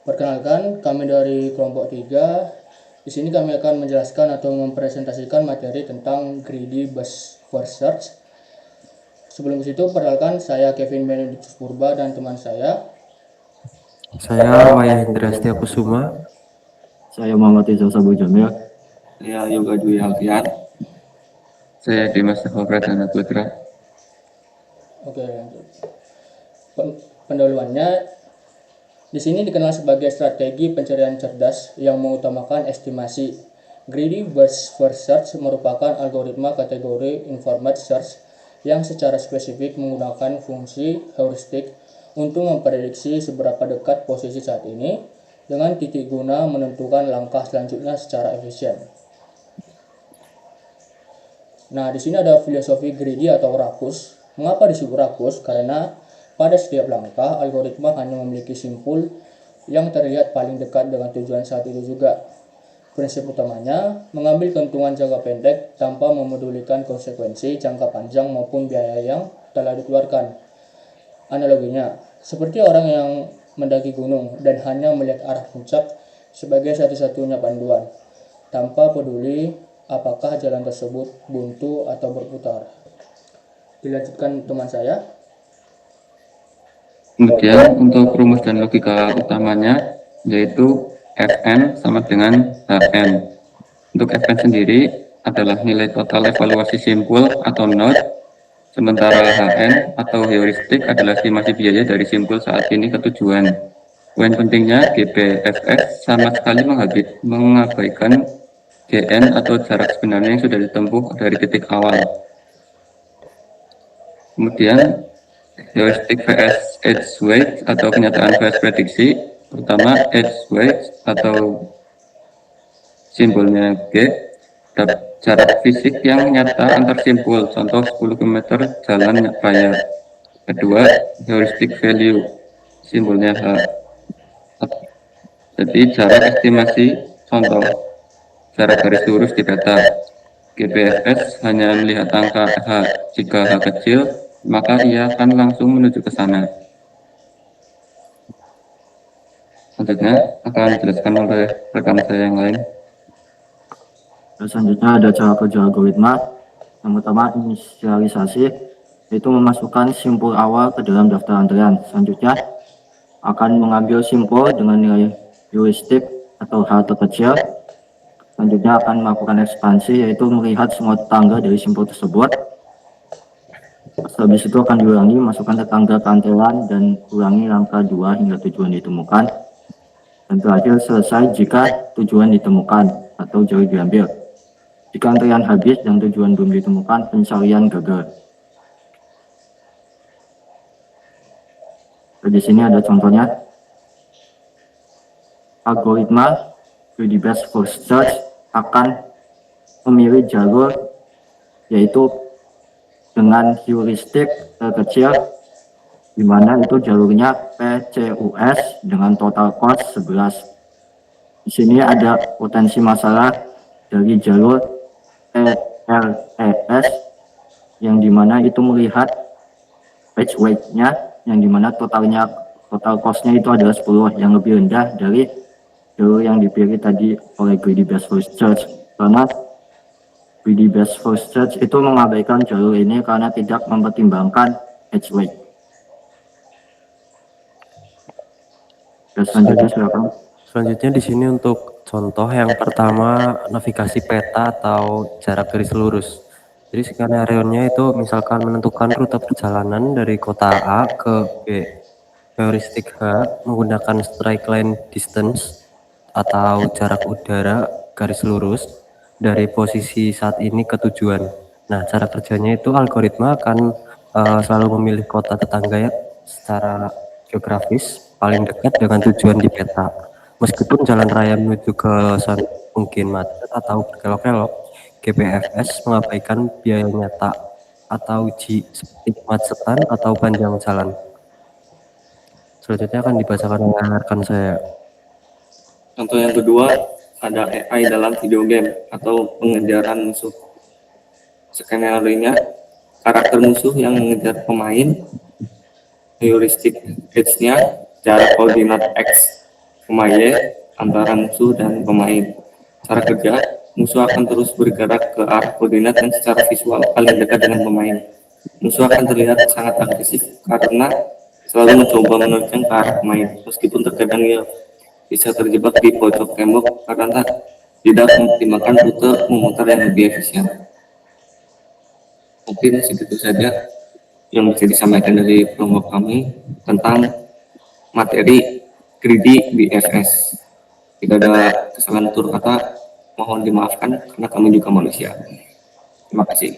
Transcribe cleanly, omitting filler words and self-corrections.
Perkenalkan, kami dari kelompok 3. Di sini kami akan menjelaskan atau mempresentasikan materi tentang Greedy Bus First Search. Sebelum itu, perkenalkan saya Kevin Benedictus Purba dan teman saya. Saya Wayahendra Setiakusuma. Saya Muhammad Rizal Sabu Jamil. Saya Yoga Dwi Alfian. Saya Dimas Teguh Pradana Putra. Oke, lanjut. Pendahuluannya di sini dikenal sebagai strategi pencarian cerdas yang mengutamakan estimasi. Greedy First Search merupakan algoritma kategori informed search yang secara spesifik menggunakan fungsi heuristik untuk memprediksi seberapa dekat posisi saat ini dengan titik guna menentukan langkah selanjutnya secara efisien. Nah, di sini ada filosofi greedy atau rakus. Mengapa disebut rakus? Karena pada setiap langkah, algoritma hanya memiliki simpul yang terlihat paling dekat dengan tujuan saat itu juga. Prinsip utamanya, mengambil keuntungan jangka pendek tanpa memedulikan konsekuensi jangka panjang maupun biaya yang telah dikeluarkan. Analoginya, seperti orang yang mendaki gunung dan hanya melihat arah puncak sebagai satu-satunya panduan, tanpa peduli apakah jalan tersebut buntu atau berputar. Dilanjutkan teman saya. Kemudian untuk rumus dan logika utamanya yaitu Fn sama dengan Hn. Untuk Fn sendiri adalah nilai total evaluasi simpul atau node, sementara Hn atau heuristik adalah estimasi biaya dari simpul saat ini ke tujuan. Poin pentingnya GPFS sama sekali mengabaikan Gn atau jarak sebenarnya yang sudah ditempuh dari titik awal. Kemudian heuristik vs edge weight atau kenyataan vs prediksi. Pertama, edge weight atau simbolnya G, jarak fisik yang nyata antar simpul, contoh 10 km jalan raya. Kedua, heuristic value, simbolnya H, jadi jarak estimasi, contoh jarak garis lurus di peta. GPFS hanya melihat angka H. Jika H kecil, maka ia akan langsung menuju ke sana. Selanjutnya akan dijelaskan oleh rekan saya yang lain. Selanjutnya ada cara kerja algoritma. Yang pertama, inisialisasi, yaitu memasukkan simpul awal ke dalam daftar antrean. Selanjutnya akan mengambil simpul dengan nilai heuristik atau H terkecil. Selanjutnya akan melakukan ekspansi, yaitu melihat semua tetangga dari simpul tersebut. Habis itu akan diulangi, masukkan tetangga ke antrean dan ulangi langkah 2 hingga tujuan ditemukan. Dan terakhir selesai jika tujuan ditemukan atau jauh diambil. Jika antrean habis dan tujuan belum ditemukan, pencarian gagal. Di sini ada contohnya. Algoritma Greedy Bus First Search akan memilih jalur yaitu dengan heuristik terkecil, di mana itu jalurnya PCUS dengan total cost 11. Di sini ada potensi masalah dari jalur TLES yang dimana itu melihat edge weight-nya, yang dimana total cost-nya itu adalah 10, yang lebih rendah dari jalur yang dipilih tadi oleh Greedy Bus First Search. Karena Greedy Bus First Search itu mengabaikan jalur ini karena tidak mempertimbangkan edge weight. Selanjutnya silakan. Selanjutnya di sini untuk contoh yang pertama, navigasi peta atau jarak garis lurus. Jadi skenario-nya itu misalkan menentukan rute perjalanan dari kota A ke B. Heuristik H menggunakan straight line distance atau jarak udara garis lurus dari posisi saat ini ke tujuan. Nah, cara kerjanya itu algoritma akan selalu memilih kota tetangga ya secara geografis paling dekat dengan tujuan di peta. Meskipun jalan raya menuju ke sana mungkin macet atau berkelok-kelok, GPFS mengabaikan biaya nyata atau G seperti kemacetan atau panjang jalan. Selanjutnya akan dibacakan oleh rekan saya. Contoh yang kedua, ada AI dalam video game atau pengejaran musuh. Skenario-nya, karakter musuh yang mengejar pemain, heuristik edge-nya, jarak koordinat X. pemaye antara musuh dan pemain. Cara kerja, musuh akan terus bergerak ke arah koordinat yang secara visual paling dekat dengan pemain. Musuh akan terlihat sangat agresif karena selalu mencoba menerjang ke arah pemain, meskipun terkadang ia bisa terjebak di pojok tembok karena tidak mempertimbangkan rute memutar yang lebih efisien. Mungkin segitu saja yang bisa disampaikan dari kelompok kami tentang materi greedy BFS. Jika ada kesalahan tutur kata, mohon dimaafkan karena kami juga manusia. Terima kasih.